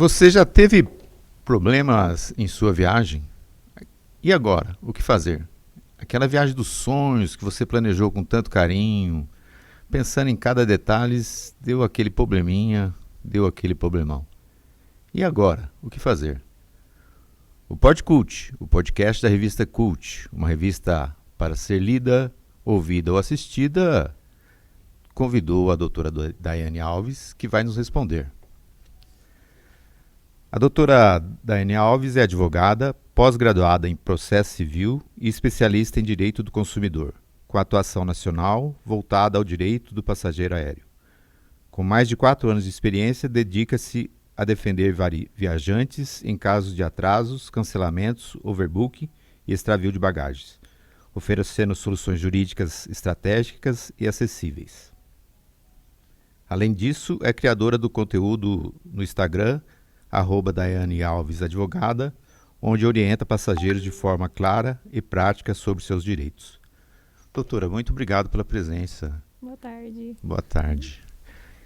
Você já teve problemas em sua viagem? E agora? O que fazer? Aquela viagem dos sonhos que você planejou com tanto carinho, pensando em cada detalhe, deu aquele probleminha, deu aquele problemão. E agora? O que fazer? O Podcult, o podcast da revista Cult, uma revista para ser lida, ouvida ou assistida, convidou a doutora Daiane Alves, que vai nos responder. A doutora Daiane Alves é advogada, pós-graduada em processo civil e especialista em direito do consumidor, com atuação nacional voltada ao direito do passageiro aéreo. Com mais de 4 anos de experiência, dedica-se a defender viajantes em casos de atrasos, cancelamentos, overbooking e extravio de bagagens, oferecendo soluções jurídicas estratégicas e acessíveis. Além disso, é criadora do conteúdo no Instagram, @DaianeAlvesAdvogada, onde orienta passageiros de forma clara e prática sobre seus direitos. Doutora, muito obrigado pela presença. Boa tarde. Boa tarde.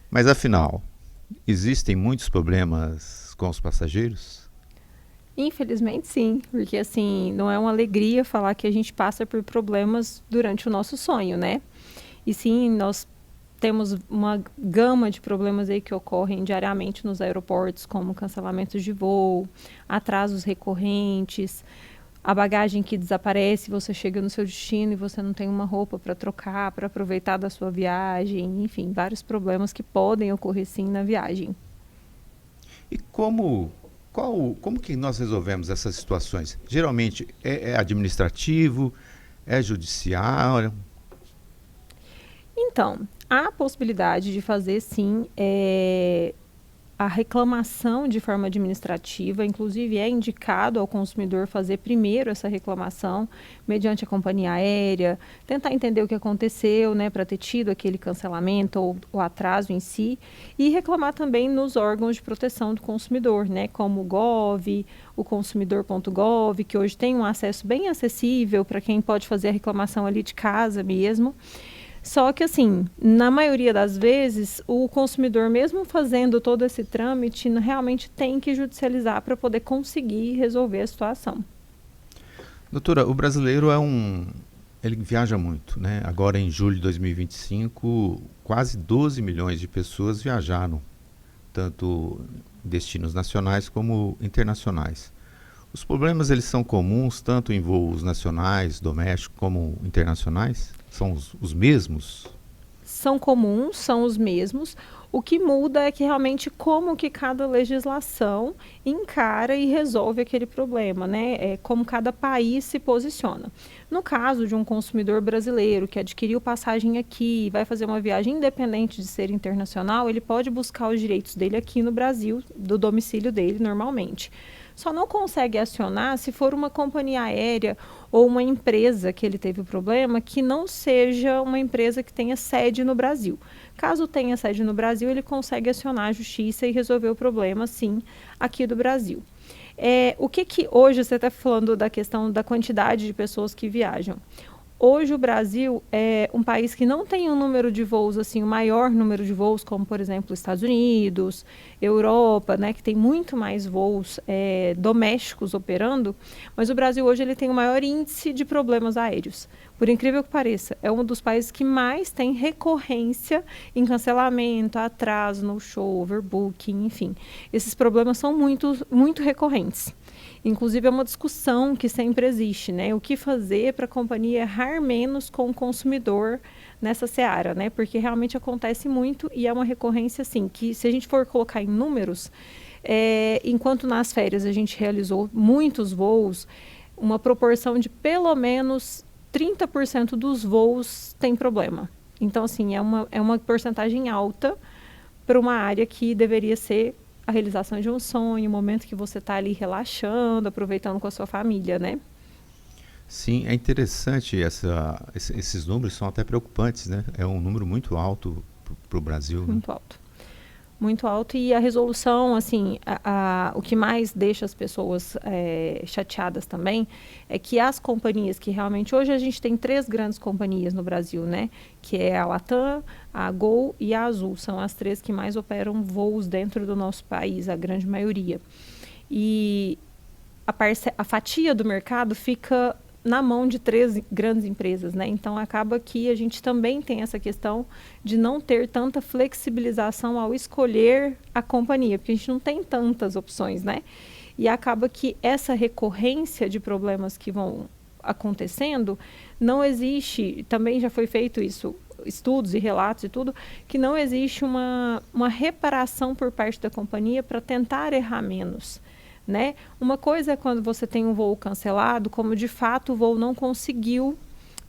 Mas afinal, existem muitos problemas com os passageiros? Infelizmente sim, porque assim, não é uma alegria falar que a gente passa por problemas durante o nosso sonho, né? E sim, nós temos uma gama de problemas aí que ocorrem diariamente nos aeroportos, como cancelamentos de voo, atrasos recorrentes, a bagagem que desaparece, você chega no seu destino e você não tem uma roupa para trocar, para aproveitar da sua viagem, enfim, vários problemas que podem ocorrer sim na viagem. E como que nós resolvemos essas situações? Geralmente é administrativo, é judicial? Então, há a possibilidade de fazer sim a reclamação de forma administrativa, inclusive é indicado ao consumidor fazer primeiro essa reclamação mediante a companhia aérea, tentar entender o que aconteceu, né, para ter tido aquele cancelamento ou o atraso em si, e reclamar também nos órgãos de proteção do consumidor, né, como o Gov, o consumidor.gov, que hoje tem um acesso bem acessível para quem pode fazer a reclamação ali de casa mesmo. Só que, assim, na maioria das vezes, o consumidor, mesmo fazendo todo esse trâmite, realmente tem que judicializar para poder conseguir resolver a situação. Doutora, o brasileiro ele viaja muito, né? Agora, em julho de 2025, quase 12 milhões de pessoas viajaram, tanto em destinos nacionais como internacionais. Os problemas, eles são comuns, tanto em voos nacionais, domésticos, como internacionais? São os mesmos? São comuns, são os mesmos. O que muda é que realmente como que cada legislação encara e resolve aquele problema, né? É como cada país se posiciona. No caso de um consumidor brasileiro que adquiriu passagem aqui e vai fazer uma viagem independente de ser internacional, ele pode buscar os direitos dele aqui no Brasil, do domicílio dele normalmente. Só não consegue acionar se for uma companhia aérea ou uma empresa que ele teve o problema que não seja uma empresa que tenha sede no Brasil. Caso tenha sede no Brasil, ele consegue acionar a justiça e resolver o problema, sim, aqui do Brasil. O que hoje você está falando da questão da quantidade de pessoas que viajam? Hoje o Brasil é um país que não tem um número de voos, assim, o maior número de voos, como, por exemplo, Estados Unidos, Europa, né, que tem muito mais voos domésticos operando, mas o Brasil hoje ele tem o maior índice de problemas aéreos. Por incrível que pareça, é um dos países que mais tem recorrência em cancelamento, atraso, no-show, overbooking, enfim. Esses problemas são muito recorrentes. Inclusive, é uma discussão que sempre existe, né? O que fazer para a companhia errar menos com o consumidor nessa seara, né? Porque realmente acontece muito e é uma recorrência, assim, que se a gente for colocar em números, enquanto nas férias a gente realizou muitos voos, uma proporção de pelo menos 30% dos voos tem problema. Então, assim, é uma porcentagem alta para uma área que deveria ser a realização de um sonho, o momento que você está ali relaxando, aproveitando com a sua família, né? Sim, é interessante esses números são até preocupantes, né? É um número muito alto para o Brasil. Muito alto. Muito alto, e a resolução, assim, o que mais deixa as pessoas chateadas também é que as companhias que realmente, hoje a gente tem 3 grandes companhias no Brasil, né, que é a Latam, a Gol e a Azul, são as 3 que mais operam voos dentro do nosso país, a grande maioria. E a fatia do mercado fica na mão de 3 grandes empresas, né? Então acaba que a gente também tem essa questão de não ter tanta flexibilização ao escolher a companhia, porque a gente não tem tantas opções, né? E acaba que essa recorrência de problemas que vão acontecendo, não existe, também já foi feito isso, estudos e relatos e tudo, que não existe uma reparação por parte da companhia para tentar errar menos. Né? Uma coisa é quando você tem um voo cancelado, como de fato o voo não conseguiu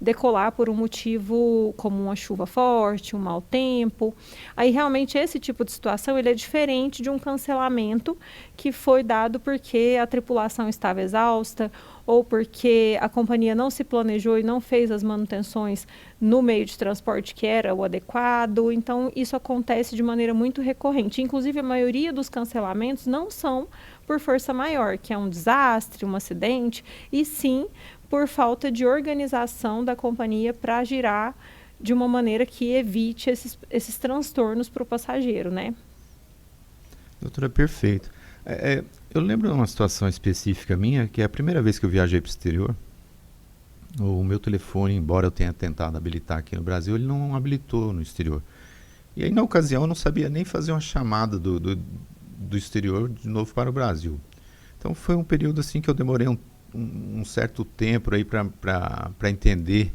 decolar por um motivo como uma chuva forte, um mau tempo. Aí realmente esse tipo de situação ele é diferente de um cancelamento que foi dado porque a tripulação estava exausta ou porque a companhia não se planejou e não fez as manutenções no meio de transporte que era o adequado. Então isso acontece de maneira muito recorrente. Inclusive a maioria dos cancelamentos não são por força maior, que é um desastre, um acidente, e sim por falta de organização da companhia para girar de uma maneira que evite esses transtornos para o passageiro, né? Doutora, perfeito. Eu lembro de uma situação específica minha, que é a primeira vez que eu viajei para o exterior. O meu telefone, embora eu tenha tentado habilitar aqui no Brasil, ele não habilitou no exterior. E aí, na ocasião, eu não sabia nem fazer uma chamada do exterior de novo para o Brasil. Então, foi um período assim que eu demorei um certo tempo aí para entender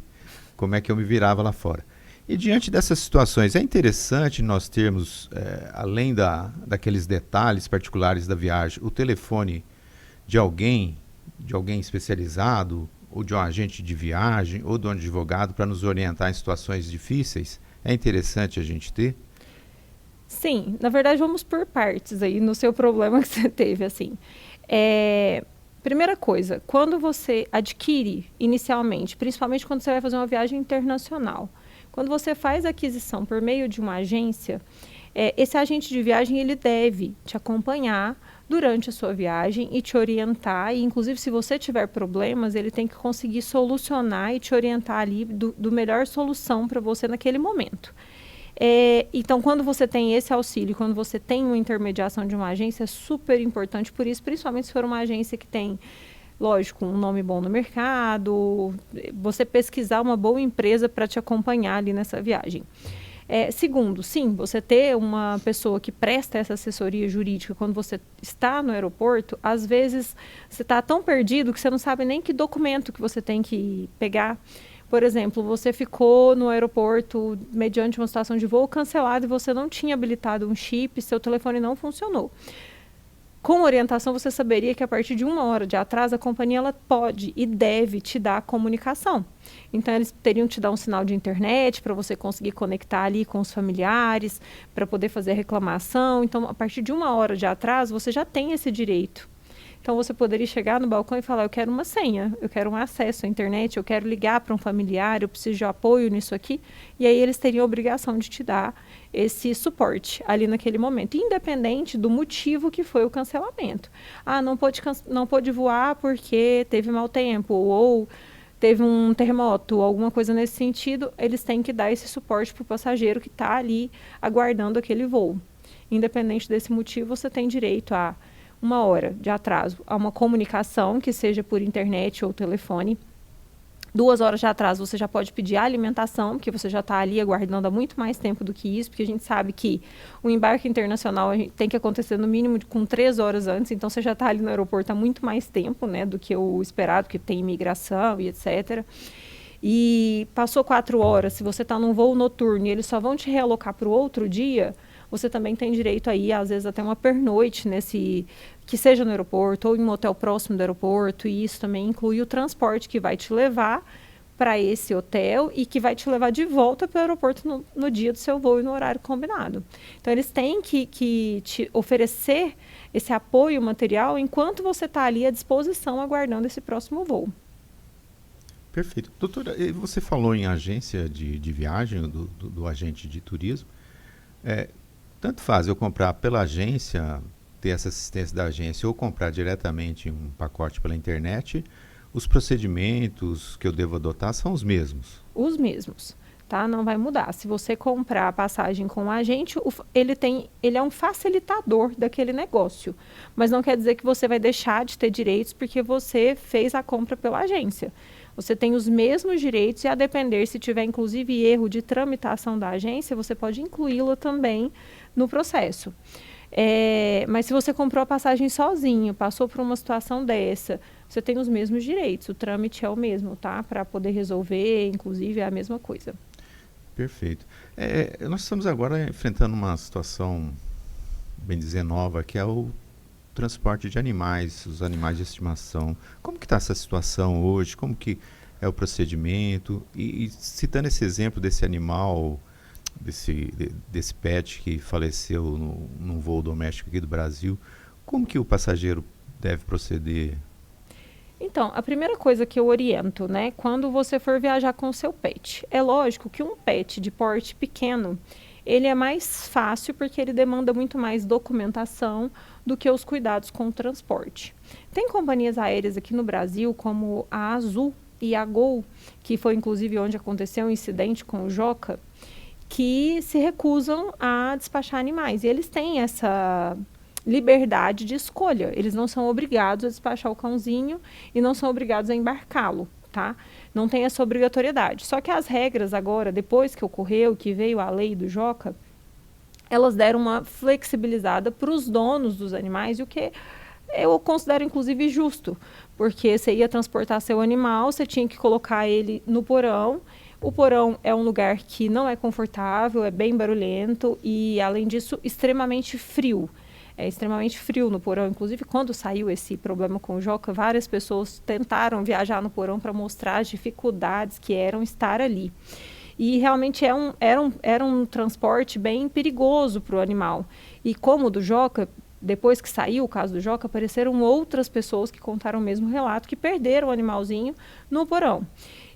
como é que eu me virava lá fora. E diante dessas situações, é interessante nós termos, além daqueles detalhes particulares da viagem, o telefone de alguém especializado, ou de um agente de viagem, ou de um advogado, para nos orientar em situações difíceis. É interessante a gente ter? Sim, na verdade vamos por partes aí no seu problema que você teve, assim. Primeira coisa, quando você adquire inicialmente, principalmente quando você vai fazer uma viagem internacional, quando você faz a aquisição por meio de uma agência, esse agente de viagem ele deve te acompanhar durante a sua viagem e te orientar, e inclusive se você tiver problemas, ele tem que conseguir solucionar e te orientar ali do melhor solução para você naquele momento. Então, quando você tem esse auxílio, quando você tem uma intermediação de uma agência, é super importante por isso, principalmente se for uma agência que tem, lógico, um nome bom no mercado, você pesquisar uma boa empresa para te acompanhar ali nessa viagem. Segundo, sim, você ter uma pessoa que presta essa assessoria jurídica quando você está no aeroporto, às vezes você está tão perdido que você não sabe nem que documento que você tem que pegar. Por exemplo, você ficou no aeroporto mediante uma situação de voo cancelado e você não tinha habilitado um chip, seu telefone não funcionou. Com orientação, você saberia que a partir de 1 hora de atraso, a companhia ela pode e deve te dar comunicação. Então, eles teriam que te dar um sinal de internet para você conseguir conectar ali com os familiares, para poder fazer a reclamação. Então, a partir de 1 hora de atraso, você já tem esse direito. Então, você poderia chegar no balcão e falar, eu quero uma senha, eu quero um acesso à internet, eu quero ligar para um familiar, eu preciso de apoio nisso aqui. E aí, eles teriam a obrigação de te dar esse suporte ali naquele momento, independente do motivo que foi o cancelamento. Não pôde voar porque teve mau tempo, ou teve um terremoto, alguma coisa nesse sentido, eles têm que dar esse suporte para o passageiro que está ali aguardando aquele voo. Independente desse motivo, você tem direito a 1 hora de atraso, a uma comunicação, que seja por internet ou telefone. 2 horas de atraso, você já pode pedir alimentação, porque você já está ali aguardando há muito mais tempo do que isso, porque a gente sabe que o embarque internacional tem que acontecer no mínimo com 3 horas antes, então você já está ali no aeroporto há muito mais tempo, né, do que o esperado, porque tem imigração e etc. E passou 4 horas, se você está num voo noturno e eles só vão te realocar para o outro dia, você também tem direito aí, às vezes, até uma pernoite que seja no aeroporto ou em um hotel próximo do aeroporto, e isso também inclui o transporte que vai te levar para esse hotel e que vai te levar de volta para o aeroporto no dia do seu voo e no horário combinado. Então, eles têm que te oferecer esse apoio material enquanto você está ali à disposição aguardando esse próximo voo. Perfeito. Doutora, você falou em agência de viagem, do agente de turismo. Tanto faz eu comprar pela agência, ter essa assistência da agência, ou comprar diretamente um pacote pela internet, os procedimentos que eu devo adotar são os mesmos. Os mesmos, tá? Não vai mudar. Se você comprar a passagem com a gente, ele é um facilitador daquele negócio. Mas não quer dizer que você vai deixar de ter direitos porque você fez a compra pela agência. Você tem os mesmos direitos e, a depender, se tiver inclusive erro de tramitação da agência, você pode incluí-la também no processo. Mas se você comprou a passagem sozinho, passou por uma situação dessa, você tem os mesmos direitos. O trâmite é o mesmo, tá? Para poder resolver, inclusive, é a mesma coisa. Perfeito. Nós estamos agora enfrentando uma situação, bem dizer, nova, que é o transporte de animais, os animais de estimação. Como que está essa situação hoje? Como que é o procedimento? E citando esse exemplo desse animal, desse pet que faleceu num voo doméstico aqui do Brasil, como que o passageiro deve proceder? Então, a primeira coisa que eu oriento, né, quando você for viajar com o seu pet, é lógico que um pet de porte pequeno, ele é mais fácil porque ele demanda muito mais documentação do que os cuidados com o transporte. Tem companhias aéreas aqui no Brasil, como a Azul e a Gol, que foi inclusive onde aconteceu um incidente com o Joca, que se recusam a despachar animais. E eles têm essa liberdade de escolha. Eles não são obrigados a despachar o cãozinho e não são obrigados a embarcá-lo, tá? Não tem essa obrigatoriedade. Só que as regras agora, depois que ocorreu, que veio a lei do Joca, elas deram uma flexibilizada para os donos dos animais, o que eu considero inclusive justo, porque você ia transportar seu animal, você tinha que colocar ele no porão. O porão é um lugar que não é confortável, é bem barulhento e, além disso, extremamente frio. É extremamente frio no porão. Inclusive, quando saiu esse problema com o Joca, várias pessoas tentaram viajar no porão para mostrar as dificuldades que eram estar ali. E realmente era um transporte bem perigoso para o animal. E como o do Joca, depois que saiu o caso do Joca, apareceram outras pessoas que contaram o mesmo relato, que perderam o animalzinho no porão.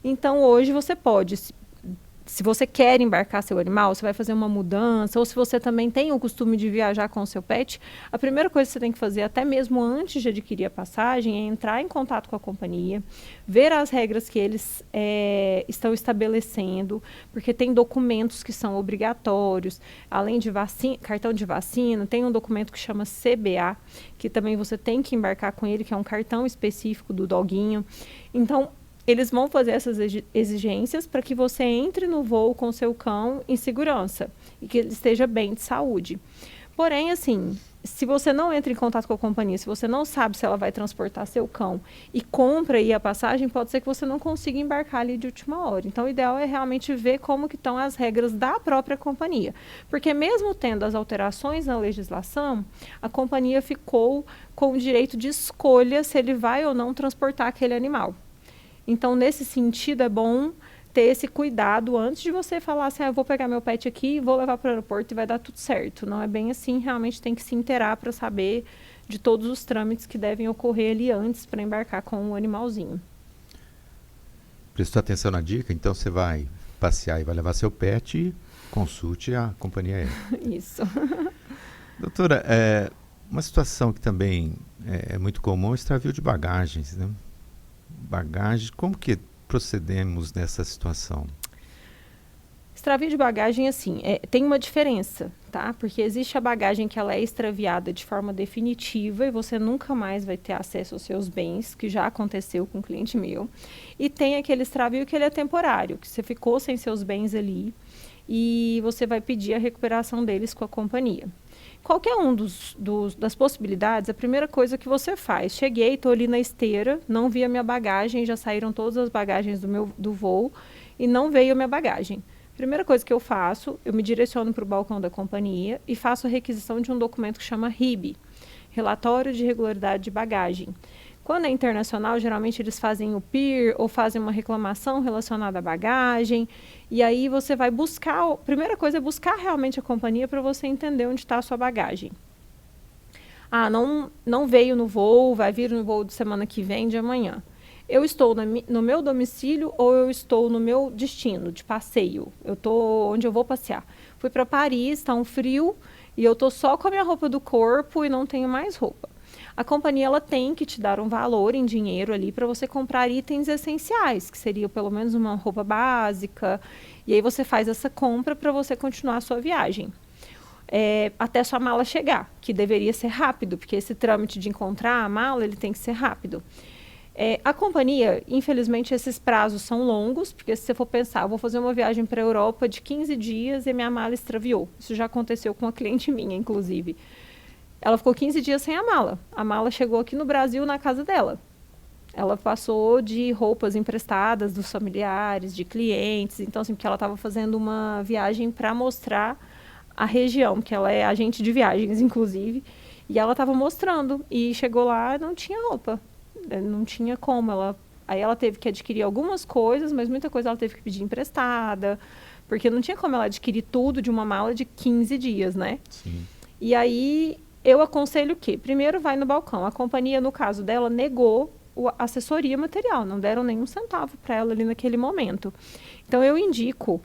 Então, hoje você pode, se você quer embarcar seu animal, você vai fazer uma mudança, ou se você também tem o costume de viajar com o seu pet, a primeira coisa que você tem que fazer, até mesmo antes de adquirir a passagem, é entrar em contato com a companhia, ver as regras que eles estão estabelecendo, porque tem documentos que são obrigatórios, além de cartão de vacina, tem um documento que chama CBA, que também você tem que embarcar com ele, que é um cartão específico do doguinho. Então, eles vão fazer essas exigências para que você entre no voo com seu cão em segurança e que ele esteja bem de saúde. Porém, assim, se você não entra em contato com a companhia, se você não sabe se ela vai transportar seu cão e compra aí a passagem, pode ser que você não consiga embarcar ali de última hora. Então, o ideal é realmente ver como que estão as regras da própria companhia. Porque mesmo tendo as alterações na legislação, a companhia ficou com o direito de escolha se ele vai ou não transportar aquele animal. Então, nesse sentido, é bom ter esse cuidado antes de você falar assim, eu vou pegar meu pet aqui e vou levar para o aeroporto e vai dar tudo certo. Não é bem assim, realmente tem que se inteirar para saber de todos os trâmites que devem ocorrer ali antes para embarcar com o animalzinho. Prestou atenção na dica? Então você vai passear e vai levar seu pet e consulte a companhia aérea. Isso. Doutora, uma situação que também é muito comum é o extravio de bagagens, né? Bagagem, como que procedemos nessa situação? Extravio de bagagem, assim, tem uma diferença, tá? Porque existe a bagagem que ela é extraviada de forma definitiva e você nunca mais vai ter acesso aos seus bens, que já aconteceu com um cliente meu. E tem aquele extravio que ele é temporário, que você ficou sem seus bens ali e você vai pedir a recuperação deles com a companhia. Qualquer um das possibilidades, a primeira coisa que você faz, cheguei, estou ali na esteira, não vi a minha bagagem, já saíram todas as bagagens do voo e não veio a minha bagagem. Primeira coisa que eu faço, eu me direciono para o balcão da companhia e faço a requisição de um documento que chama RIB, Relatório de Regularidade de Bagagem. Quando é internacional, geralmente eles fazem o PIR ou fazem uma reclamação relacionada à bagagem. E aí você vai buscar, a primeira coisa é buscar realmente a companhia para você entender onde está a sua bagagem. Ah, não veio no voo, vai vir no voo de semana que vem, de amanhã. Eu estou no meu domicílio ou eu estou no meu destino de passeio? Eu estou onde eu vou passear. Fui para Paris, está um frio, e eu tô só com a minha roupa do corpo e não tenho mais roupa. A companhia ela tem que te dar um valor em dinheiro ali para você comprar itens essenciais, que seria pelo menos uma roupa básica, e aí você faz essa compra para você continuar a sua viagem. Até sua mala chegar, que deveria ser rápido, porque esse trâmite de encontrar a mala, ele tem que ser rápido. A companhia, infelizmente, esses prazos são longos, porque se você for pensar, eu vou fazer uma viagem para a Europa de 15 dias e minha mala extraviou. Isso já aconteceu com uma cliente minha, inclusive. Ela ficou 15 dias sem a mala. A mala chegou aqui no Brasil, na casa dela. Ela passou de roupas emprestadas dos familiares, de clientes. Então, assim, porque ela estava fazendo uma viagem para mostrar a região, que ela é agente de viagens, inclusive. E ela estava mostrando. E chegou lá e não tinha roupa. Não tinha como. Aí ela teve que adquirir algumas coisas, mas muita coisa ela teve que pedir emprestada. Porque não tinha como ela adquirir tudo de uma mala de 15 dias, né? Sim. E aí eu aconselho o quê? Primeiro vai no balcão. A companhia, no caso dela, negou a assessoria material. Não deram nenhum centavo para ela ali naquele momento. Então, eu indico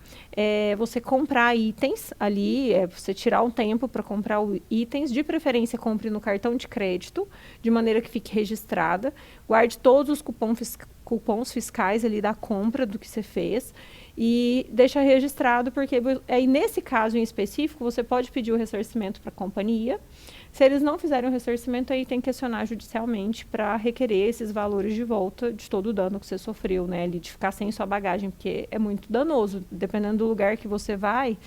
você comprar itens ali, você tirar um tempo para comprar itens. De preferência, compre no cartão de crédito, de maneira que fique registrada. Guarde todos os cupons fiscais ali da compra do que você fez. E deixa registrado, porque aí nesse caso em específico, você pode pedir o ressarcimento para a companhia. Se eles não fizerem o ressarcimento, aí tem que acionar judicialmente para requerer esses valores de volta de todo o dano que você sofreu, né? De ficar sem sua bagagem, porque é muito danoso. Dependendo do lugar que você vai,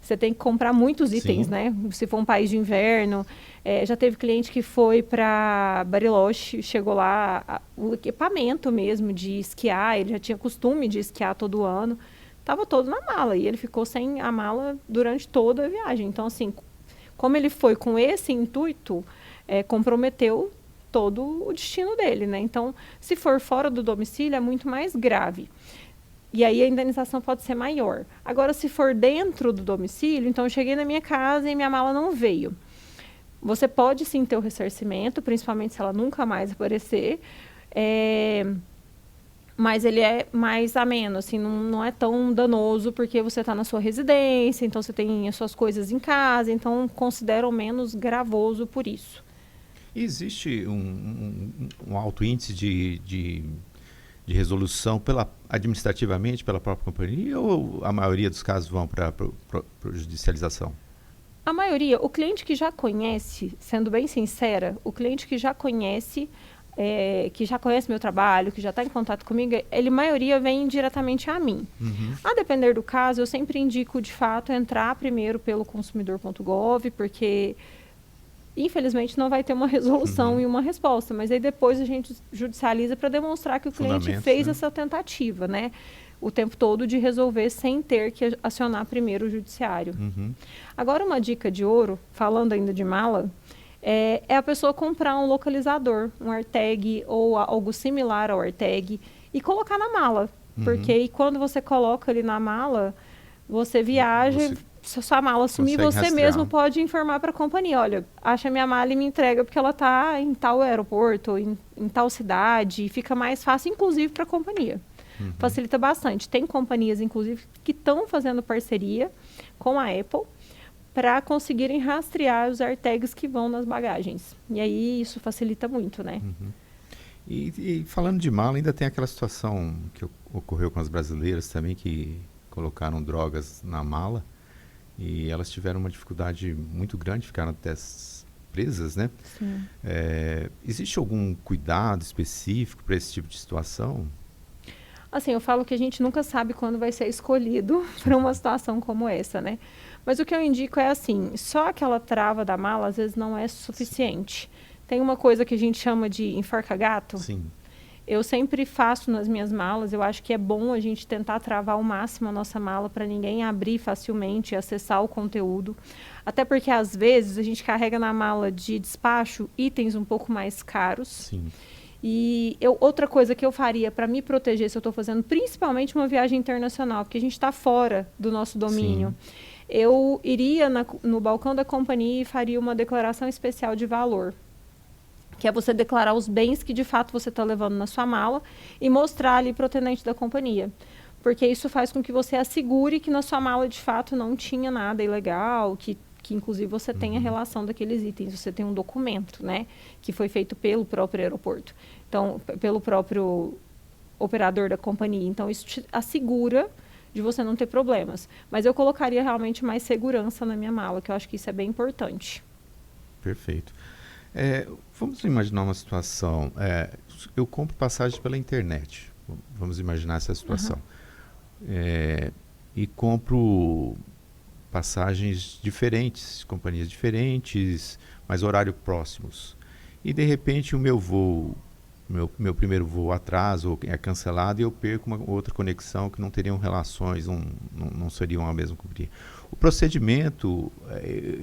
você tem que comprar muitos itens, Sim. né? Se for um país de inverno. Já teve cliente que foi para Bariloche, chegou lá, o equipamento mesmo de esquiar, ele já tinha costume de esquiar todo ano, estava todo na mala, e ele ficou sem a mala durante toda a viagem. Então, assim, como ele foi com esse intuito, comprometeu todo o destino dele, né? Então, se for fora do domicílio, é muito mais grave. E aí a indenização pode ser maior. Agora, se for dentro do domicílio, então eu cheguei na minha casa e minha mala não veio. Você pode sim ter o ressarcimento, principalmente se ela nunca mais aparecer, mas ele é mais ameno, assim, não é tão danoso, porque você está na sua residência, então você tem as suas coisas em casa, então consideram menos gravoso por isso. Existe um alto índice de resolução administrativamente pela própria companhia, ou a maioria dos casos vão para judicialização? A maioria, o cliente que já conhece, sendo bem sincera, o cliente que já conhece meu trabalho, que já está em contato comigo, a maioria vem diretamente a mim. Uhum. A depender do caso, eu sempre indico, de fato, entrar primeiro pelo consumidor.gov, porque, infelizmente, não vai ter uma resolução e uma resposta, mas aí depois a gente judicializa para demonstrar que o cliente fez, né, essa tentativa, né? O tempo todo de resolver sem ter que acionar primeiro o judiciário. Uhum. Agora, uma dica de ouro, falando ainda de mala, é a pessoa comprar um localizador, um AirTag ou algo similar ao AirTag e colocar na mala. Uhum. Porque aí, quando você coloca ele na mala, você viaja, se sua mala sumir, você rastrear. mesmo pode informar para a companhia, olha, acha minha mala e me entrega porque ela está em tal aeroporto, em tal cidade, e fica mais fácil, inclusive, para a companhia. Uhum. Facilita bastante. Tem companhias, inclusive, que estão fazendo parceria com a Apple para conseguirem rastrear os AirTags que vão nas bagagens. E aí isso facilita muito, né? Uhum. E falando de mala, ainda tem aquela situação que ocorreu com as brasileiras também, que colocaram drogas na mala e elas tiveram uma dificuldade muito grande, ficaram até presas, né? Sim. Existe algum cuidado específico para esse tipo de situação? Assim, eu falo que a gente nunca sabe quando vai ser escolhido para uma situação como essa, né? Mas o que eu indico é assim, só aquela trava da mala às vezes não é suficiente. Tem uma coisa que a gente chama de enforca-gato. Sim. Eu sempre faço nas minhas malas, eu acho que é bom a gente tentar travar ao máximo a nossa mala para ninguém abrir facilmente e acessar o conteúdo. Até porque, às vezes, a gente carrega na mala de despacho itens um pouco mais caros. Sim. E outra coisa que eu faria para me proteger se eu estou fazendo principalmente uma viagem internacional, porque a gente está fora do nosso domínio, sim, eu iria no balcão da companhia e faria uma declaração especial de valor, que é você declarar os bens que de fato você está levando na sua mala e mostrar ali para o atendente da companhia. Porque isso faz com que você assegure que na sua mala de fato não tinha nada ilegal, que que inclusive você tem a relação daqueles itens, você tem um documento, né, que foi feito pelo próprio aeroporto, então, pelo próprio operador da companhia. Então, isso te assegura de você não ter problemas. Mas eu colocaria realmente mais segurança na minha mala, que eu acho que isso é bem importante. Perfeito. Vamos imaginar uma situação. Eu compro passagem pela internet. Vamos imaginar essa situação. E compro passagens diferentes, companhias diferentes, mas horário próximos. E de repente o meu voo, meu primeiro voo atrasa ou é cancelado e eu perco uma outra conexão que não teriam relações, não seriam a mesma companhia. O procedimento,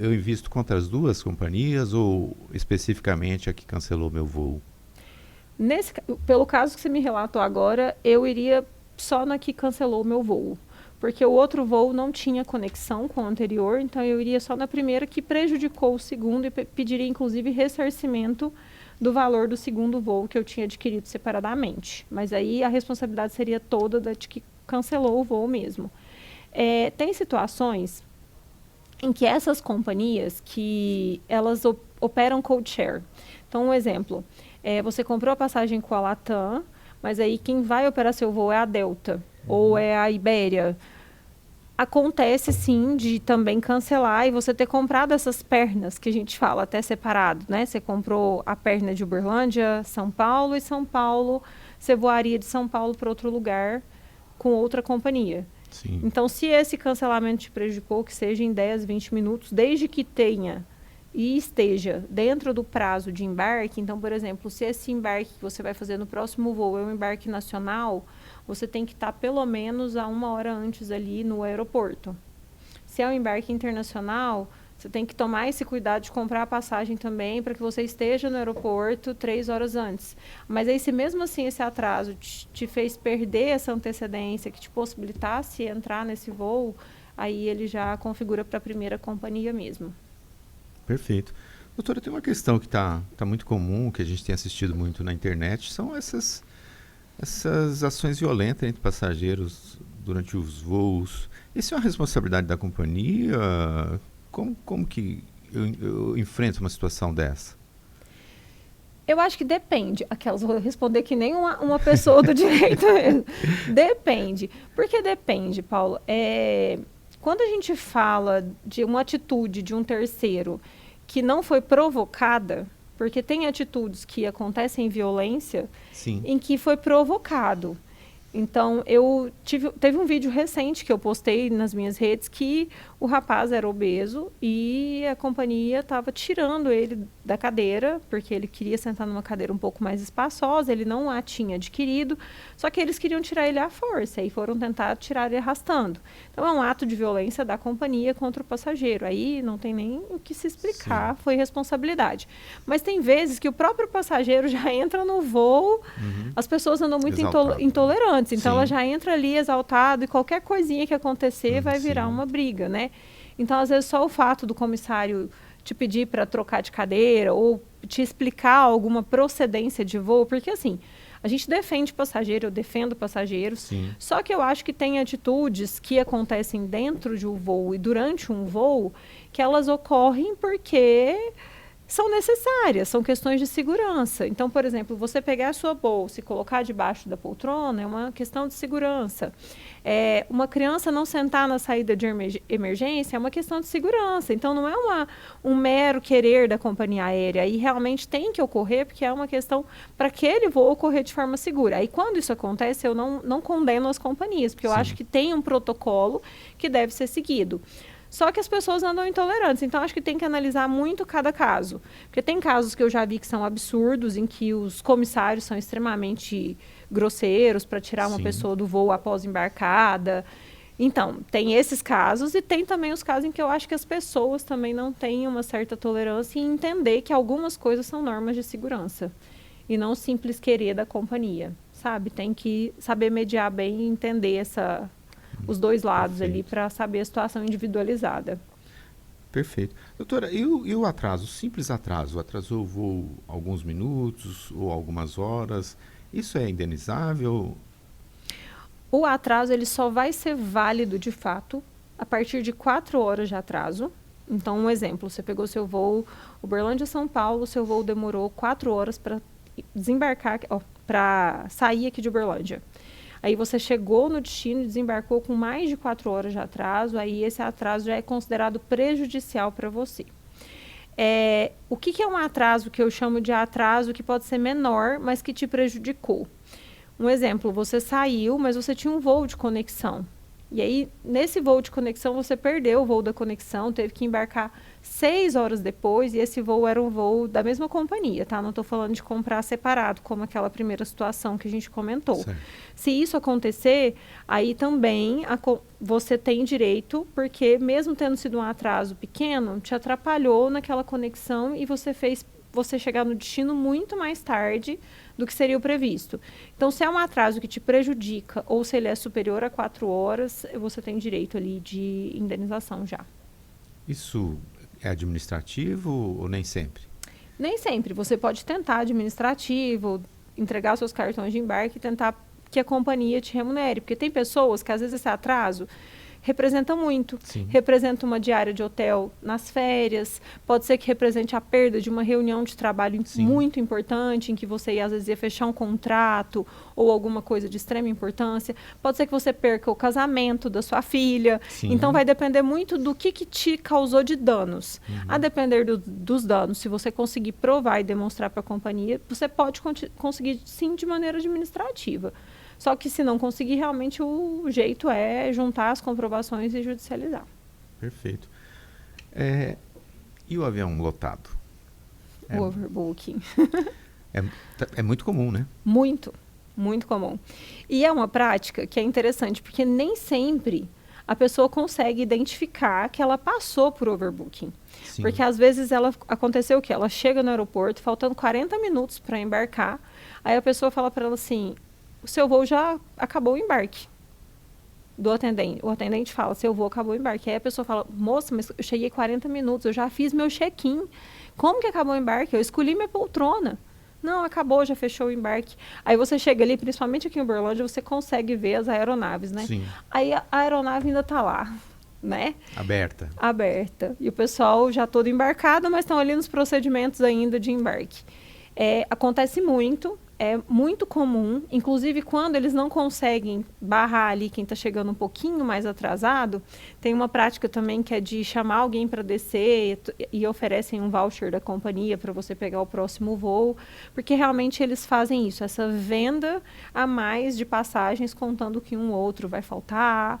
eu invisto contra as duas companhias ou especificamente a que cancelou meu voo? Pelo caso que você me relatou agora, eu iria só na que cancelou o meu voo. Porque o outro voo não tinha conexão com o anterior, então eu iria só na primeira que prejudicou o segundo e pediria inclusive ressarcimento do valor do segundo voo que eu tinha adquirido separadamente. Mas aí a responsabilidade seria toda da de que cancelou o voo mesmo. Tem situações em que essas companhias que elas operam code share. Então, um exemplo, você comprou a passagem com a Latam, mas aí quem vai operar seu voo é a Delta ou é a Ibéria. Acontece sim de também cancelar e você ter comprado essas pernas que a gente fala até separado, né? Você comprou a perna de Uberlândia, São Paulo e São Paulo, você voaria de São Paulo para outro lugar com outra companhia. Sim. Então, se esse cancelamento te prejudicou, que seja em 10, 20 minutos, desde que tenha e esteja dentro do prazo de embarque. Então, por exemplo, se esse embarque que você vai fazer no próximo voo é um embarque nacional, você tem que estar pelo menos a 1 hora antes ali no aeroporto. Se é um embarque internacional, você tem que tomar esse cuidado de comprar a passagem também para que você esteja no aeroporto 3 horas antes. Mas aí, se mesmo assim esse atraso te fez perder essa antecedência que te possibilitasse entrar nesse voo, aí ele já configura para a primeira companhia mesmo. Perfeito. Doutora, tem uma questão que está muito comum, que a gente tem assistido muito na internet, são essas ações violentas entre passageiros durante os voos. Isso é uma responsabilidade da companhia? Como que eu enfrento uma situação dessa? Eu acho que depende. Aquelas, vou responder que nem uma pessoa do direito mesmo. Depende. Por que depende, Paulo? Quando a gente fala de uma atitude de um terceiro que não foi provocada, porque tem atitudes que acontecem em violência, Sim. em que foi provocado. Então, teve um vídeo recente que eu postei nas minhas redes que o rapaz era obeso e a companhia estava tirando ele da cadeira, porque ele queria sentar numa cadeira um pouco mais espaçosa, ele não a tinha adquirido, só que eles queriam tirar ele à força e foram tentar tirar ele arrastando. Então, é um ato de violência da companhia contra o passageiro. Aí não tem nem o que se explicar, foi responsabilidade. Mas tem vezes que o próprio passageiro já entra no voo, as pessoas andam muito intolerantes, então ela já entra ali exaltado e qualquer coisinha que acontecer vai virar uma briga, né? Então, às vezes, só o fato do comissário te pedir para trocar de cadeira ou te explicar alguma procedência de voo, porque assim, a gente defende passageiro, eu defendo passageiros, só que eu acho que tem atitudes que acontecem dentro de um voo e durante um voo que elas ocorrem porque são necessárias, são questões de segurança. Então, por exemplo, você pegar a sua bolsa e colocar debaixo da poltrona é uma questão de segurança. Uma criança não sentar na saída de emergência é uma questão de segurança. Então, não é um mero querer da companhia aérea. E realmente tem que ocorrer, porque é uma questão para que ele voo ocorrer de forma segura. Aí, quando isso acontece, eu não condeno as companhias, porque eu acho que tem um protocolo que deve ser seguido. Só que as pessoas andam intolerantes, então acho que tem que analisar muito cada caso. Porque tem casos que eu já vi que são absurdos, em que os comissários são extremamente grosseiros para tirar uma pessoa do voo após embarcada. Então, tem esses casos e tem também os casos em que eu acho que as pessoas também não têm uma certa tolerância em entender que algumas coisas são normas de segurança e não simples querer da companhia, sabe? Tem que saber mediar bem e entender os dois lados ali para saber a situação individualizada. Perfeito. Doutora, e o atraso, o simples atraso? Atrasou o voo alguns minutos ou algumas horas? Isso é indenizável? O atraso ele só vai ser válido de fato a partir de 4 horas de atraso, Então, um exemplo, você pegou seu voo Uberlândia-São Paulo, seu voo demorou 4 horas para desembarcar, para sair aqui de Uberlândia. Aí você chegou no destino e desembarcou com mais de 4 horas de atraso, aí esse atraso já é considerado prejudicial para você. O que é um atraso que eu chamo de atraso que pode ser menor, mas que te prejudicou? Um exemplo, você saiu, mas você tinha um voo de conexão. E aí, nesse voo de conexão, você perdeu o voo da conexão, teve que embarcar 6 horas depois, e esse voo era um voo da mesma companhia, tá? Não estou falando de comprar separado, como aquela primeira situação que a gente comentou. Certo. Se isso acontecer, aí também você tem direito, porque mesmo tendo sido um atraso pequeno, te atrapalhou naquela conexão e você fez você chegar no destino muito mais tarde do que seria o previsto. Então, se é um atraso que te prejudica ou se ele é superior a 4 horas, você tem direito ali de indenização já. Isso é administrativo ou nem sempre? Nem sempre. Você pode tentar administrativo, entregar seus cartões de embarque e tentar que a companhia te remunere. Porque tem pessoas que, às vezes, esse atraso representa muito. Sim. Representa uma diária de hotel nas férias, pode ser que represente a perda de uma reunião de trabalho muito importante, em que você, às vezes, ia fechar um contrato ou alguma coisa de extrema importância. Pode ser que você perca o casamento da sua filha. Sim. Então, vai depender muito do que te causou de danos. A depender dos danos, se você conseguir provar e demonstrar para a companhia, você pode conseguir, sim, de maneira administrativa. Só que se não conseguir, realmente o jeito é juntar as comprovações e judicializar. Perfeito. E o avião lotado? O overbooking. É muito comum, né? Muito, muito comum. E é uma prática que é interessante, porque nem sempre a pessoa consegue identificar que ela passou por overbooking. Sim. Porque às vezes aconteceu o quê? Ela chega no aeroporto, faltando 40 minutos para embarcar, aí a pessoa fala para ela assim: o seu voo já acabou o embarque. O atendente fala: seu voo acabou o embarque. Aí a pessoa fala: moça, mas eu cheguei 40 minutos, eu já fiz meu check-in. Como que acabou o embarque? Eu escolhi minha poltrona. Não, acabou, já fechou o embarque. Aí você chega ali, principalmente aqui em Uberlândia, você consegue ver as aeronaves, né? Sim. Aí a aeronave ainda está lá, né? Aberta. E o pessoal já todo embarcado, mas estão ali nos procedimentos ainda de embarque. Acontece muito, é muito comum, inclusive quando eles não conseguem barrar ali quem está chegando um pouquinho mais atrasado, tem uma prática também que é de chamar alguém para descer e oferecem um voucher da companhia para você pegar o próximo voo, porque realmente eles fazem isso, essa venda a mais de passagens, contando que um ou outro vai faltar.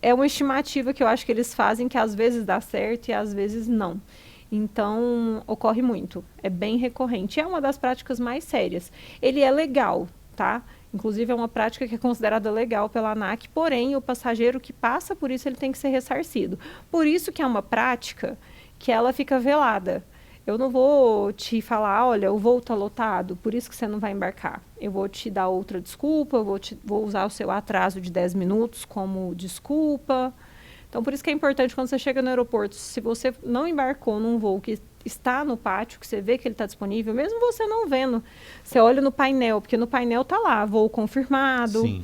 É uma estimativa que eu acho que eles fazem, que às vezes dá certo e às vezes não. Então, ocorre muito. É bem recorrente. É uma das práticas mais sérias. Ele é legal, tá? Inclusive, é uma prática que é considerada legal pela ANAC, porém, o passageiro que passa por isso, ele tem que ser ressarcido. Por isso que é uma prática que ela fica velada. Eu não vou te falar: olha, o voo está lotado, por isso que você não vai embarcar. Eu vou te dar outra desculpa, vou usar o seu atraso de 10 minutos como desculpa. Então, por isso que é importante, quando você chega no aeroporto, se você não embarcou num voo que está no pátio, que você vê que ele está disponível, mesmo você não vendo, você olha no painel, porque no painel está lá, voo confirmado, Sim.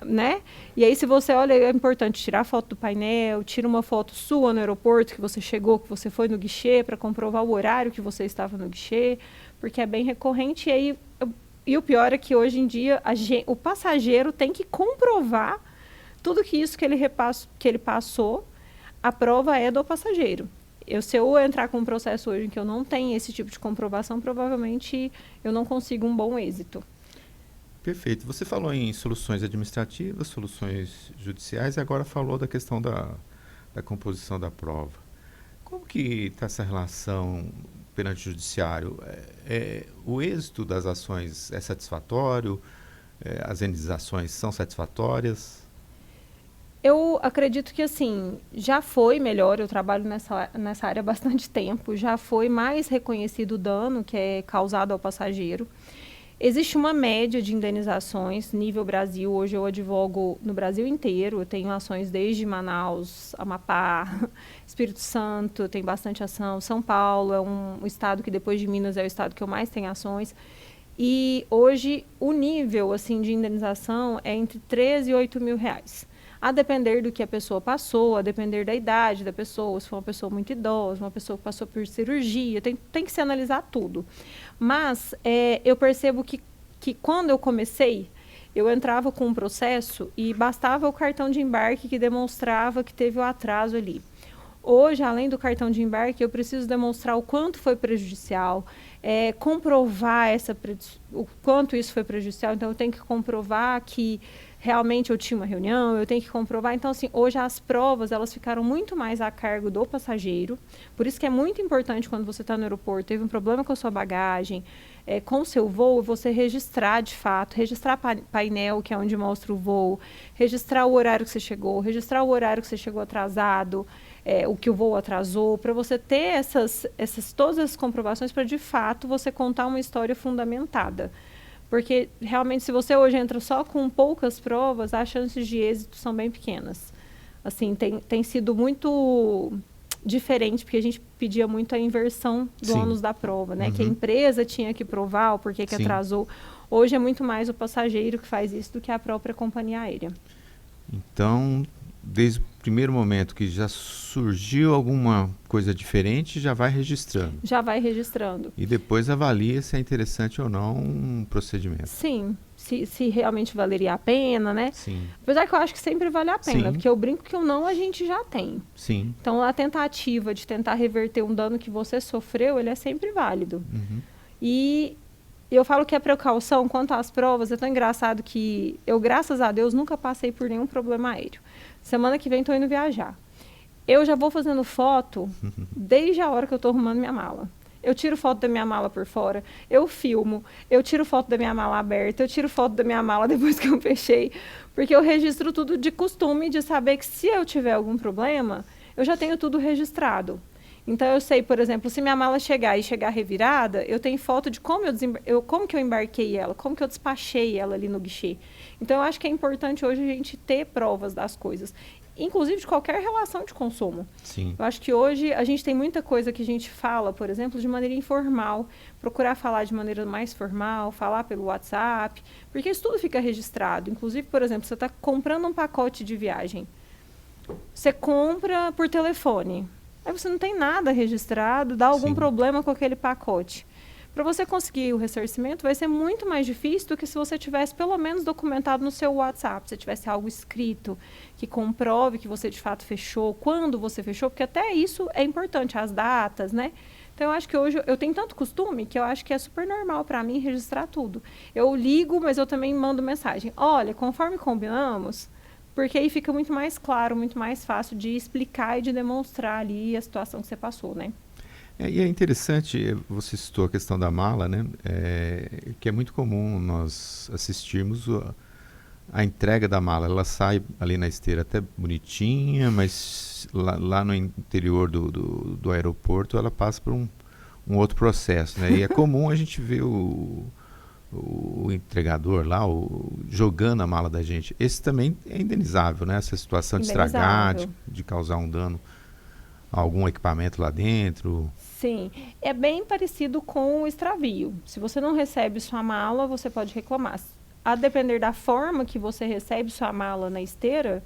Né? E aí, se você olha, é importante tirar foto do painel, tira uma foto sua no aeroporto, que você chegou, que você foi no guichê, para comprovar o horário que você estava no guichê, porque é bem recorrente. E o pior é que, hoje em dia, o passageiro tem que comprovar tudo isso que ele passou, a prova é do passageiro. Se eu entrar com um processo hoje em que eu não tenho esse tipo de comprovação, provavelmente eu não consigo um bom êxito. Perfeito. Você falou em soluções administrativas, soluções judiciais, e agora falou da questão da composição da prova. Como que está essa relação perante o judiciário? O êxito das ações é satisfatório? As indenizações são satisfatórias? Eu acredito que, assim, já foi melhor. Eu trabalho nessa área há bastante tempo. Já foi mais reconhecido o dano que é causado ao passageiro. Existe uma média de indenizações nível Brasil. Hoje eu advogo no Brasil inteiro. Eu tenho ações desde Manaus, Amapá, Espírito Santo. Tem bastante ação. São Paulo é um estado que, depois de Minas, é o estado que eu mais tenho ações. E hoje o nível, assim, de indenização é entre 13 e 8 mil reais. A depender do que a pessoa passou, a depender da idade da pessoa, se for uma pessoa muito idosa, uma pessoa que passou por cirurgia, tem que se analisar tudo. Mas eu percebo que quando eu comecei, eu entrava com um processo e bastava o cartão de embarque que demonstrava que teve o atraso ali. Hoje, além do cartão de embarque, eu preciso demonstrar o quanto foi prejudicial, comprovar o quanto isso foi prejudicial. Então, eu tenho que comprovar que realmente eu tinha uma reunião, eu tenho que comprovar. Então, assim, hoje as provas, elas ficaram muito mais a cargo do passageiro. Por isso que é muito importante quando você está no aeroporto, teve um problema com a sua bagagem, com o seu voo, você registrar de fato, registrar painel, que é onde mostra o voo, registrar o horário que você chegou, registrar o horário que você chegou atrasado, o que o voo atrasou, para você ter todas essas comprovações para, de fato, você contar uma história fundamentada. Porque, realmente, se você hoje entra só com poucas provas, as chances de êxito são bem pequenas. Assim, tem sido muito diferente, porque a gente pedia muito a inversão do ônus da prova, né? Que a empresa tinha que provar o porquê que atrasou. Hoje é muito mais o passageiro que faz isso do que a própria companhia aérea. Então, desde o primeiro momento que já surgiu alguma coisa diferente, já vai registrando. Já vai registrando. E depois avalia se é interessante ou não um procedimento. Sim, se realmente valeria a pena, né? Sim. Apesar que eu acho que sempre vale a pena, porque eu brinco que o não a gente já tem. Sim. Então, a tentativa de tentar reverter um dano que você sofreu, ele é sempre válido. E eu falo que a precaução quanto às provas é tão engraçado que eu, graças a Deus, nunca passei por nenhum problema aéreo. Semana que vem estou indo viajar. Eu já vou fazendo foto desde a hora que eu estou arrumando minha mala. Eu tiro foto da minha mala por fora, eu filmo, eu tiro foto da minha mala aberta, eu tiro foto da minha mala depois que eu fechei, porque eu registro tudo de costume, de saber que se eu tiver algum problema, eu já tenho tudo registrado. Então, eu sei, por exemplo, se minha mala chegar revirada, eu tenho foto de como que eu embarquei ela, como que eu despachei ela ali no guichê. Então, eu acho que é importante hoje a gente ter provas das coisas, inclusive de qualquer relação de consumo. Sim. Eu acho que hoje a gente tem muita coisa que a gente fala, por exemplo, de maneira informal, procurar falar de maneira mais formal, falar pelo WhatsApp, porque isso tudo fica registrado. Inclusive, por exemplo, você está comprando um pacote de viagem, você compra por telefone, aí você não tem nada registrado, dá algum problema com aquele pacote. Para você conseguir o ressarcimento, vai ser muito mais difícil do que se você tivesse pelo menos documentado no seu WhatsApp, se tivesse algo escrito que comprove que você de fato fechou, quando você fechou, porque até isso é importante, as datas, né? Então, eu acho que hoje eu tenho tanto costume que eu acho que é super normal para mim registrar tudo. Eu ligo, mas eu também mando mensagem. Olha, conforme combinamos, porque aí fica muito mais claro, muito mais fácil de explicar e de demonstrar ali a situação que você passou, né? E é interessante, você citou a questão da mala, né? Que é muito comum nós assistirmos a entrega da mala. Ela sai ali na esteira até bonitinha, mas lá no interior do aeroporto ela passa por um outro processo, né? E é comum a gente ver o entregador lá jogando a mala da gente. Esse também é indenizável, né? Essa situação de estragar, de causar um dano a algum equipamento lá dentro. Sim, é bem parecido com o extravio. Se você não recebe sua mala, você pode reclamar. A depender da forma que você recebe sua mala na esteira,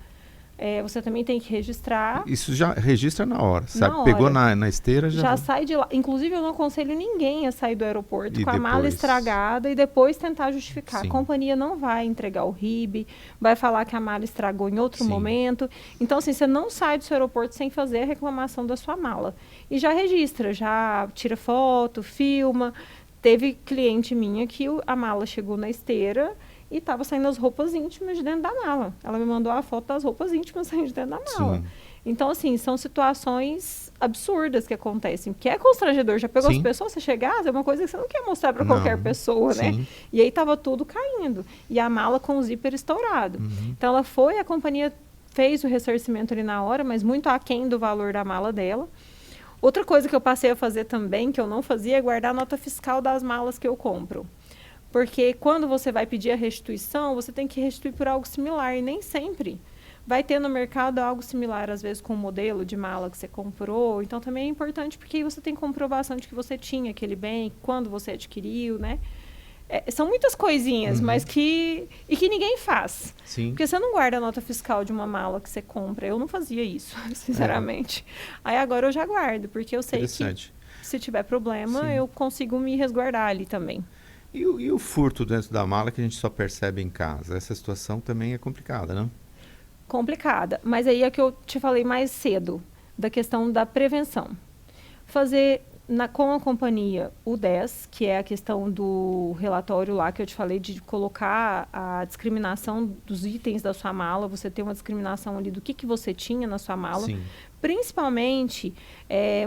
você também tem que registrar. Isso já registra na hora, sabe? Na hora. Pegou na esteira, já sai de lá. Inclusive, eu não aconselho ninguém a sair do aeroporto com a mala estragada e depois tentar justificar. Sim. A companhia não vai entregar o RIB, vai falar que a mala estragou em outro momento. Então, assim, você não sai do seu aeroporto sem fazer a reclamação da sua mala. E já registra, já tira foto, filma. Teve cliente minha que a mala chegou na esteira e estava saindo as roupas íntimas de dentro da mala. Ela me mandou a foto das roupas íntimas saindo de dentro da mala. Sim. Então, assim, são situações absurdas que acontecem, que é constrangedor. Já pegou as pessoas, você chegar, é uma coisa que você não quer mostrar para qualquer pessoa, né? E aí estava tudo caindo. E a mala com o zíper estourado. Então, a companhia fez o ressarcimento ali na hora, mas muito aquém do valor da mala dela. Outra coisa que eu passei a fazer também, que eu não fazia, é guardar a nota fiscal das malas que eu compro. Porque quando você vai pedir a restituição, você tem que restituir por algo similar. E nem sempre vai ter no mercado algo similar, às vezes com o modelo de mala que você comprou. Então, também é importante porque aí você tem comprovação de que você tinha aquele bem, quando você adquiriu, né? São muitas coisinhas, mas que ninguém faz. Sim. Porque você não guarda a nota fiscal de uma mala que você compra. Eu não fazia isso, sinceramente. Aí agora eu já guardo, porque eu sei que se tiver problema, eu consigo me resguardar ali também. E o furto dentro da mala que a gente só percebe em casa? Essa situação também é complicada, não? Complicada. Mas aí é que eu te falei mais cedo, da questão da prevenção. Fazer com a companhia o 10, que é a questão do relatório lá que eu te falei, de colocar a discriminação dos itens da sua mala, você tem uma discriminação ali do que você tinha na sua mala. Sim. Principalmente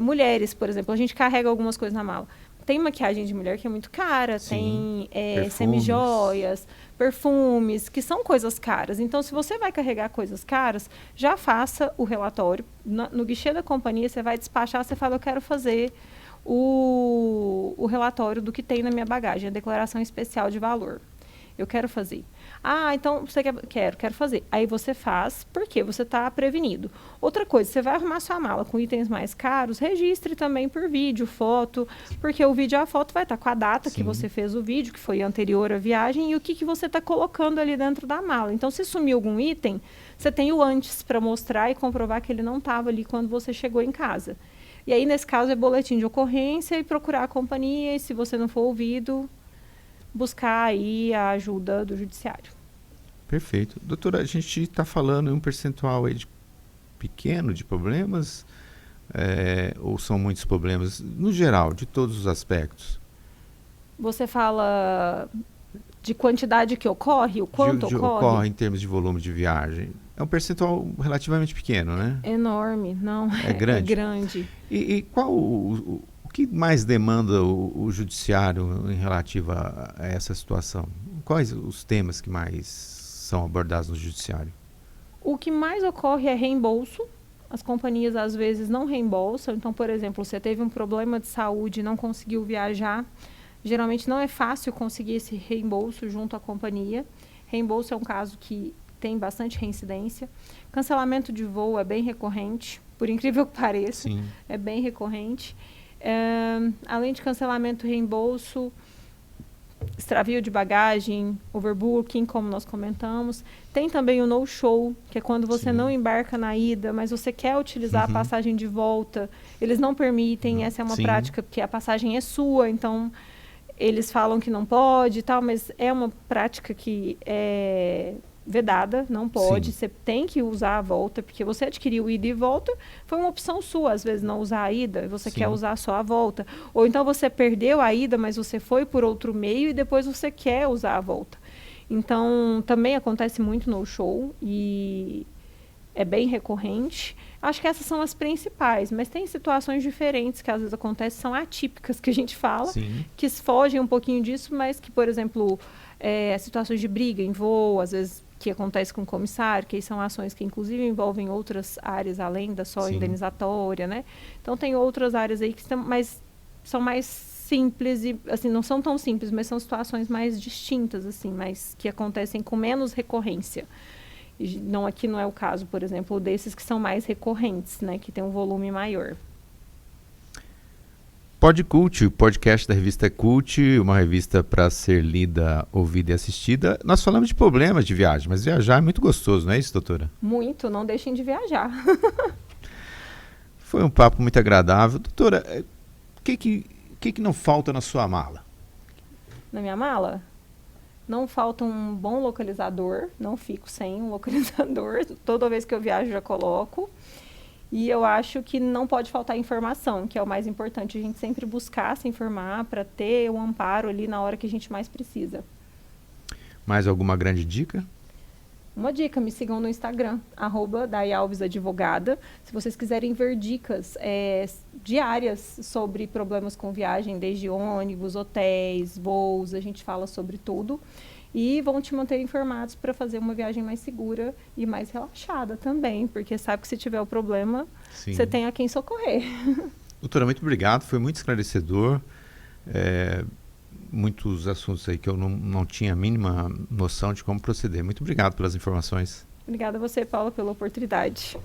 mulheres, por exemplo, a gente carrega algumas coisas na mala. Tem maquiagem de mulher que é muito cara, Sim, tem semijoias, perfumes, que são coisas caras. Então, se você vai carregar coisas caras, já faça o relatório. No guichê da companhia, você vai despachar, você fala, eu quero fazer o relatório do que tem na minha bagagem, a declaração especial de valor. Eu quero fazer. Ah, então você quero fazer. Aí você faz, porque você está prevenido. Outra coisa, você vai arrumar sua mala com itens mais caros, registre também por vídeo, foto, porque o vídeo e a foto vai estar com a data que você fez o vídeo, que foi anterior à viagem, e o que você está colocando ali dentro da mala. Então, se sumir algum item, você tem o antes para mostrar e comprovar que ele não estava ali quando você chegou em casa. E aí, nesse caso, é boletim de ocorrência e procurar a companhia, e se você não for ouvido, buscar aí a ajuda do judiciário. Perfeito. Doutora, a gente está falando em um percentual aí pequeno de problemas, ou são muitos problemas, no geral, de todos os aspectos? Você fala de quantidade que ocorre, o quanto ocorre em termos de volume de viagem. É um percentual relativamente pequeno, né? Enorme, não. É grande. É grande. E qual o que mais demanda o judiciário em relativa a essa situação? Quais os temas que mais são abordados no judiciário? O que mais ocorre é reembolso. As companhias às vezes não reembolsam. Então, por exemplo, você teve um problema de saúde e não conseguiu viajar. Geralmente não é fácil conseguir esse reembolso junto à companhia. Reembolso é um caso que tem bastante reincidência. Cancelamento de voo é bem recorrente, por incrível que pareça. Sim. É bem recorrente. Além de cancelamento, reembolso, extravio de bagagem, overbooking, como nós comentamos. Tem também o no-show, que é quando você não embarca na ida, mas você quer utilizar a passagem de volta. Eles não permitem, essa é uma prática, porque a passagem é sua, então eles falam que não pode e tal, mas é uma prática que é vedada, não pode, você tem que usar a volta, porque você adquiriu ida e volta, foi uma opção sua, às vezes não usar a ida, você quer usar só a volta, ou então você perdeu a ida, mas você foi por outro meio e depois você quer usar a volta. Então, também acontece muito no show e é bem recorrente. Acho que essas são as principais, mas tem situações diferentes que às vezes acontecem, são atípicas que a gente fala, que fogem um pouquinho disso, mas que, por exemplo, situações de briga em voo, às vezes que acontece com o comissário, que são ações que inclusive envolvem outras áreas além da só indenizatória, né? Então tem outras áreas aí que são mais simples e assim não são tão simples, mas são situações mais distintas assim, mas que acontecem com menos recorrência. Não, aqui não é o caso, por exemplo, desses que são mais recorrentes, né, que tem um volume maior. Podcult, o podcast da revista Cult, uma revista para ser lida, ouvida e assistida. Nós falamos de problemas de viagem, mas viajar é muito gostoso, não é isso, doutora? Muito, não deixem de viajar. Foi um papo muito agradável. Doutora, o que não falta na sua mala? Na minha mala? Não falta um bom localizador, não fico sem um localizador. Toda vez que eu viajo já coloco. E eu acho que não pode faltar informação, que é o mais importante. A gente sempre buscar se informar para ter um amparo ali na hora que a gente mais precisa. Mais alguma grande dica? Uma dica, me sigam no Instagram, @daialvesadvogada. Se vocês quiserem ver dicas diárias sobre problemas com viagem, desde ônibus, hotéis, voos, a gente fala sobre tudo. E vão te manter informados para fazer uma viagem mais segura e mais relaxada também, porque sabe que se tiver o problema, você tem a quem socorrer. Doutora, muito obrigado, foi muito esclarecedor. Muitos assuntos aí que eu não tinha a mínima noção de como proceder. Muito obrigado pelas informações. Obrigada a você, Paula, pela oportunidade.